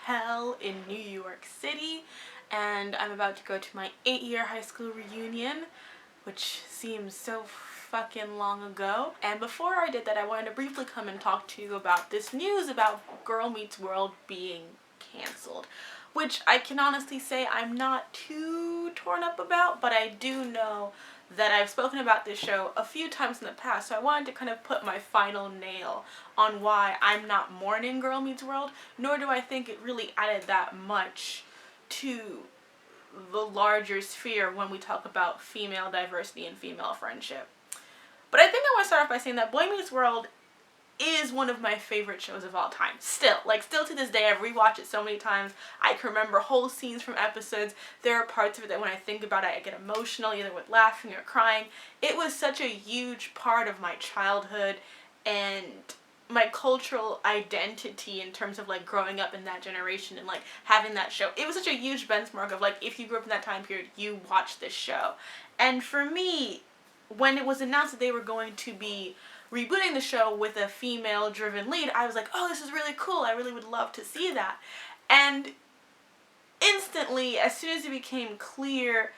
hell in New York City, and I'm about to go to my 8-year high school reunion, which seems so fucking long ago. And before I did that, I wanted to briefly come and talk to you about this news about Girl Meets World being canceled, which I can honestly say I'm not too torn up about, but I do know that I've spoken about this show a few times in the past, so I wanted to kind of put my final nail on why I'm not mourning Girl Meets World, nor do I think it really added that much to the larger sphere when we talk about female diversity and female friendship. But I think I want to start off by saying that Boy Meets World is one of my favorite shows of all time. Still to this day, I've rewatched it so many times. I can remember whole scenes from episodes. There are parts of it that when I think about it, I get emotional, either with laughing or crying. It was such a huge part of my childhood and my cultural identity in terms of like growing up in that generation and like having that show. It was such a huge benchmark of like, if you grew up in that time period, you watched this show. And for me, when it was announced that they were going to be rebooting the show with a female-driven lead, I was like, oh, this is really cool. I really would love to see that. And instantly, as soon as it became clear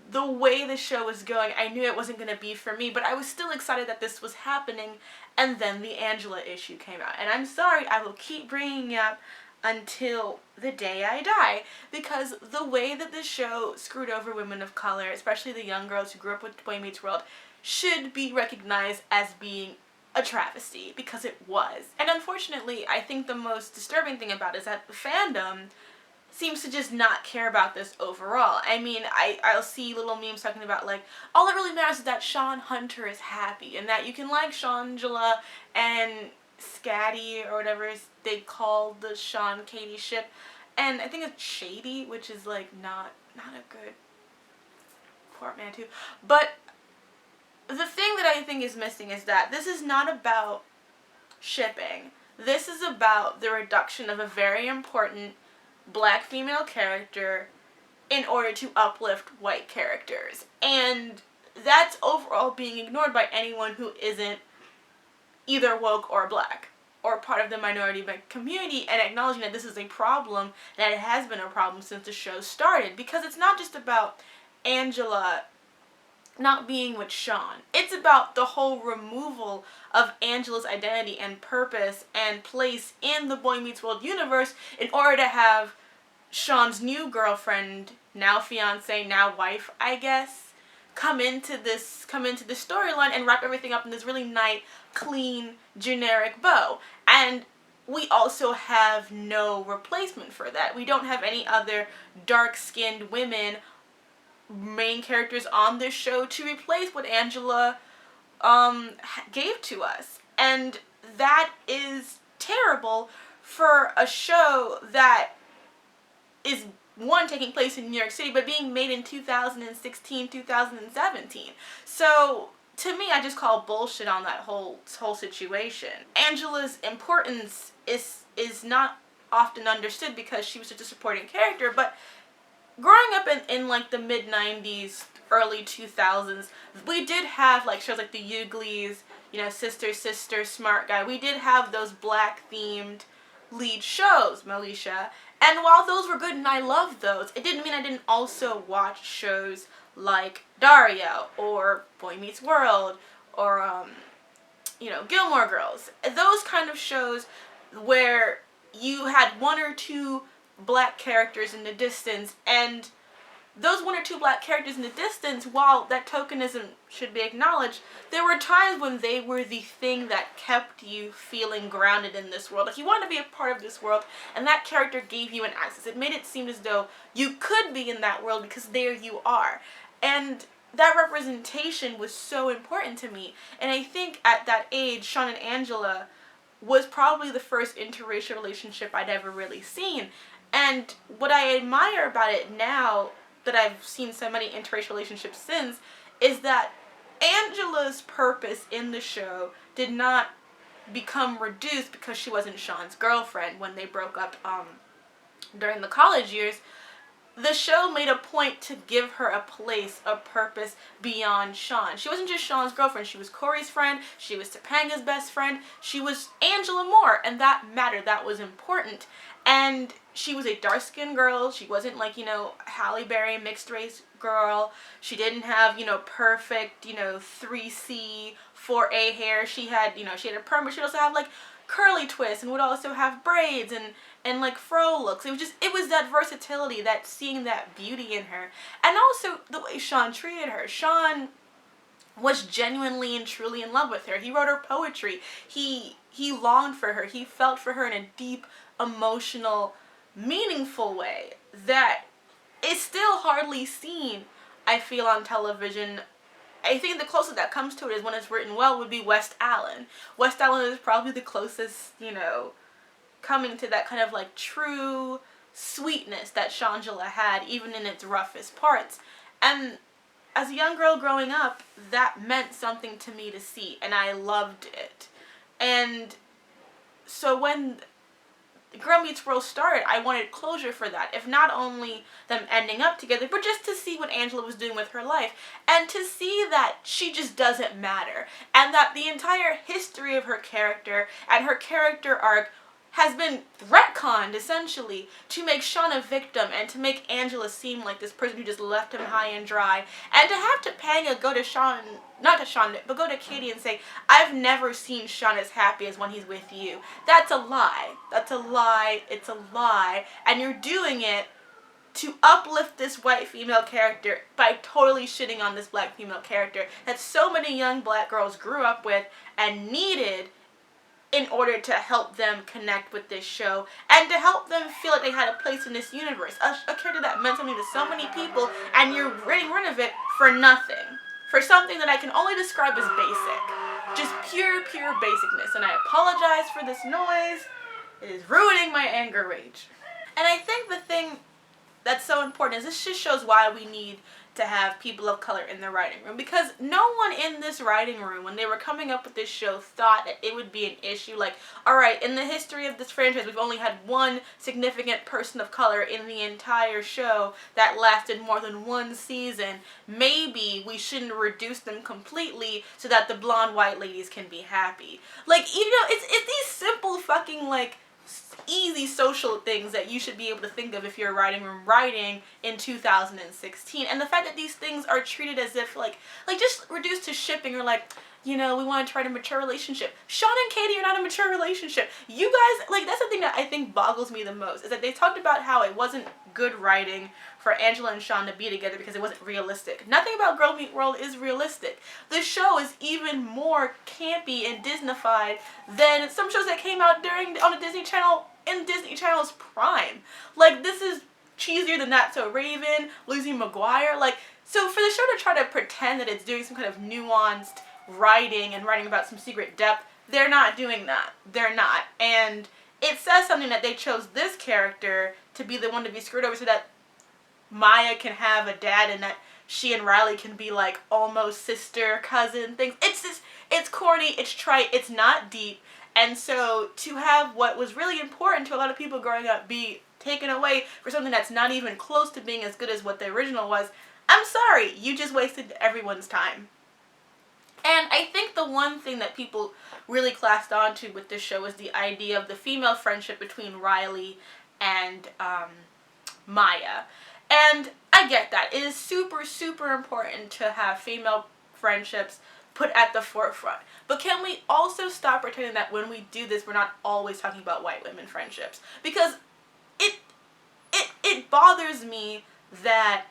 the way the show was going, I knew it wasn't going to be for me, but I was still excited that this was happening. And then the Angela issue came out. And I'm sorry, I will keep bringing it up until the day I die, because the way that the show screwed over women of color, especially the young girls who grew up with Boy Meets World, should be recognized as being a travesty, because it was. And unfortunately, I think the most disturbing thing about it is that the fandom seems to just not care about this overall. I mean, I'll see little memes talking about like, all that really matters is that Sean Hunter is happy, and that you can like Shangela and Scatty, or whatever they call the Sean Katie ship, and I think it's Shady, which is like not a good portmanteau. But the thing that I think is missing is that this is not about shipping. This is about the reduction of a very important black female character in order to uplift white characters. And that's overall being ignored by anyone who isn't either woke or black, or part of the minority community, and acknowledging that this is a problem, that it has been a problem since the show started. Because it's not just about Angela not being with Sean. It's about the whole removal of Angela's identity and purpose and place in the Boy Meets World universe in order to have Sean's new girlfriend, now fiance, now wife, I guess, come into this storyline and wrap everything up in this really nice, clean, generic bow. And we also have no replacement for that. We don't have any other dark-skinned women main characters on this show to replace what Angela gave to us. And that is terrible for a show that is, one, taking place in New York City, but being made in 2016, 2017. So to me, I just call bullshit on that whole situation. Angela's importance is not often understood because she was such a supporting character, but growing up in like the mid-90s, early 2000s, we did have like shows like the Uglies, you know, Sister, Smart Guy. We did have those black-themed lead shows, Moesha. And while those were good and I loved those, it didn't mean I didn't also watch shows like Dario or Boy Meets World or, Gilmore Girls. Those kind of shows where you had one or two black characters in the distance, and those one or two black characters in the distance, while that tokenism should be acknowledged, there were times when they were the thing that kept you feeling grounded in this world. Like, you wanted to be a part of this world, and that character gave you an access. It made it seem as though you could be in that world because there you are. And that representation was so important to me. And I think at that age, Sean and Angela was probably the first interracial relationship I'd ever really seen. And what I admire about it now that I've seen so many interracial relationships since is that Angela's purpose in the show did not become reduced because she wasn't Sean's girlfriend when they broke up during the college years. the show made a point to give her a place, a purpose beyond Sean. She wasn't just Sean's girlfriend. She was Corey's friend. She was Topanga's best friend. She was Angela Moore, and that mattered. That was important. And she was a dark-skinned girl. She wasn't like, you know, Halle Berry, mixed-race girl. She didn't have, you know, perfect, you know, 3C, 4A hair. She had, you know, she had a perm, but she'd also have, like, curly twists and would also have braids and like fro looks. It was that versatility, that seeing that beauty in her. And also the way Sean treated her. Sean was genuinely and truly in love with her. He wrote her poetry. He longed for her. He felt for her in a deep, emotional, meaningful way that is still hardly seen, I feel, on television. I think the closest that comes to it is when it's written well would be West Allen. West Allen is probably the closest, you know, coming to that kind of like true sweetness that Shangela had, even in its roughest parts. And as a young girl growing up, that meant something to me to see, and I loved it. And so when Girl Meets World started, I wanted closure for that. If not only them ending up together, but just to see what Angela was doing with her life. And to see that she just doesn't matter. And that the entire history of her character and her character arc has been retconned, essentially, to make Sean a victim and to make Angela seem like this person who just left him high and dry. And to have Topanga go to Sean, not to Sean, but go to Katie and say, I've never seen Sean as happy as when he's with you. That's a lie. That's a lie. It's a lie. And you're doing it to uplift this white female character by totally shitting on this black female character that so many young black girls grew up with and needed in order to help them connect with this show and to help them feel like they had a place in this universe. A character that meant something to so many people, and you're getting rid of it for nothing. For something that I can only describe as basic. Just pure basicness. And I apologize for this noise. It is ruining my anger rage. And I think the thing that's so important is this just shows why we need to have people of color in the writing room, because no one in this writing room, when they were coming up with this show, thought that it would be an issue. Like, alright, in the history of this franchise, we've only had one significant person of color in the entire show that lasted more than one season. Maybe we shouldn't reduce them completely so that the blonde white ladies can be happy. Like, you know, it's these simple fucking, like, easy social things that you should be able to think of if you're writing room writing in 2016. And the fact that these things are treated as if like just reduced to shipping, or like, you know, we want to try to mature relationship. Sean and Katie are not a mature relationship. You guys, like, that's the thing that I think boggles me the most, is that they talked about how it wasn't good writing for Angela and Sean to be together because it wasn't realistic. Nothing about Girl Meet World is realistic. This show is even more campy and Disneyfied than some shows that came out on the Disney Channel in Disney Channel's prime. Like, this is cheesier than That's So Raven, Lizzie McGuire. Like, so for the show to try to pretend that it's doing some kind of nuanced writing and writing about some secret depth, they're not doing that. They're not. And it says something that they chose this character to be the one to be screwed over so that Maya can have a dad and that she and Riley can be like almost sister, cousin things. It's just, it's corny, it's trite, it's not deep. And so to have what was really important to a lot of people growing up be taken away for something that's not even close to being as good as what the original was, I'm sorry, you just wasted everyone's time. And I think the one thing that people really classed onto with this show is the idea of the female friendship between Riley and Maya. And I get that. It is super, super important to have female friendships put at the forefront. But can we also stop pretending that when we do this, we're not always talking about white women friendships? Because it bothers me that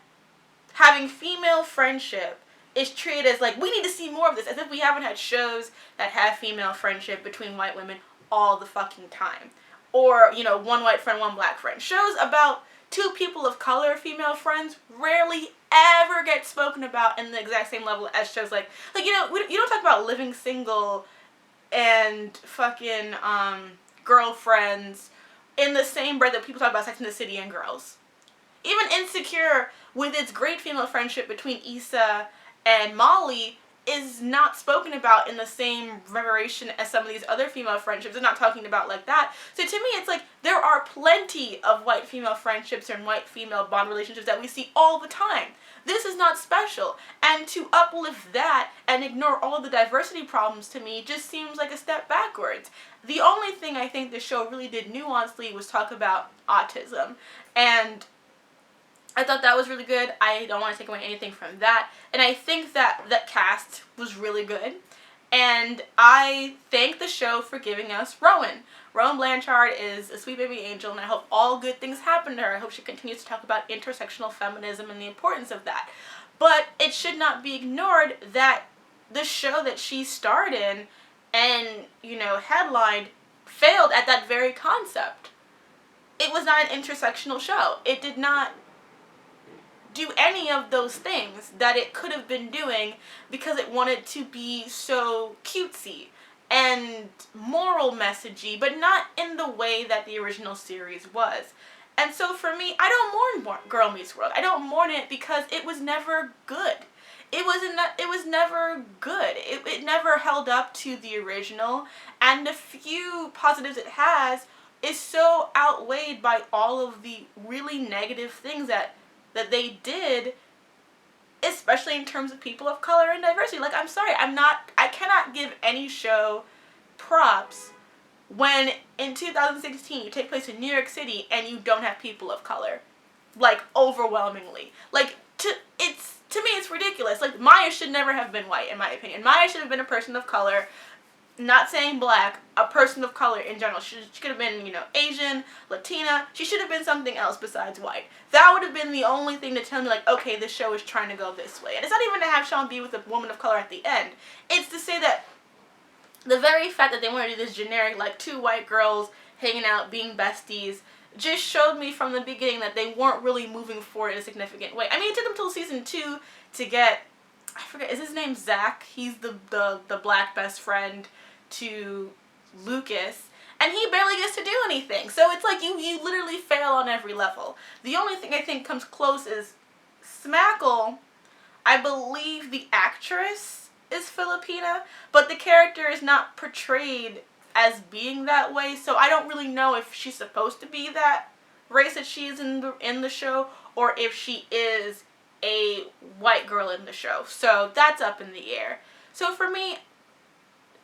having female friendship is treated as like, we need to see more of this, as if we haven't had shows that have female friendship between white women all the fucking time. Or, you know, one white friend, one black friend. Shows about two people of color female friends rarely ever get spoken about in the exact same level as shows like you know, you don't talk about Living Single and fucking Girlfriends in the same breath that people talk about Sex and the City and Girls. Even Insecure, with its great female friendship between Issa and Molly, is not spoken about in the same reveration as some of these other female friendships. They're not talking about like that. So to me, it's like there are plenty of white female friendships and white female bond relationships that we see all the time. This is not special. And to uplift that and ignore all of the diversity problems, to me just seems like a step backwards. The only thing I think the show really did nuancedly was talk about autism. And I thought that was really good. I don't want to take away anything from that. And I think that that cast was really good. And I thank the show for giving us Rowan. Rowan Blanchard is a sweet baby angel, and I hope all good things happen to her. I hope she continues to talk about intersectional feminism and the importance of that. But it should not be ignored that the show that she starred in and, headlined failed at that very concept. It was not an intersectional show. It did not do any of those things that it could have been doing because it wanted to be so cutesy and moral messagey, but not in the way that the original series was. And so for me, I don't mourn Girl Meets World. I don't mourn it because it was never good. It was never good. It never held up to the original, and the few positives it has is so outweighed by all of the really negative things that they did, especially in terms of people of color and diversity. Like, I'm sorry, I cannot give any show props when in 2016 you take place in New York City and you don't have people of color. Like, overwhelmingly. Like, to me it's ridiculous. Like, Maya should never have been white, in my opinion. Maya should have been a person of color. Not saying black, a person of color in general. She could have been, Asian, Latina. She should have been something else besides white. That would have been the only thing to tell me, like, okay, this show is trying to go this way. And it's not even to have Sean be with a woman of color at the end. It's to say that the very fact that they want to do this generic, like, two white girls hanging out, being besties, just showed me from the beginning that they weren't really moving forward in a significant way. I mean, it took them till season 2 to get, I forget, is his name Zach? He's the black best friend to Lucas, and he barely gets to do anything. So it's like you literally fail on every level. The only thing I think comes close is Smackle. I believe the actress is Filipina, but the character is not portrayed as being that way, so I don't really know if she's supposed to be that race that she is in the show, or if she is a white girl in the show. So that's up in the air. So for me,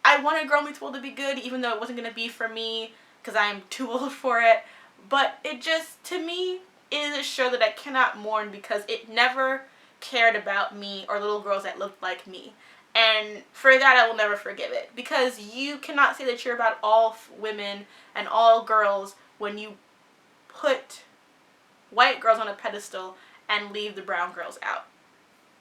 I wanted Girl Meets World to be good, even though it wasn't going to be for me, because I am too old for it. But it just, to me, is a show that I cannot mourn because it never cared about me or little girls that looked like me. And for that, I will never forgive it. Because you cannot say that you're about all women and all girls when you put white girls on a pedestal and leave the brown girls out.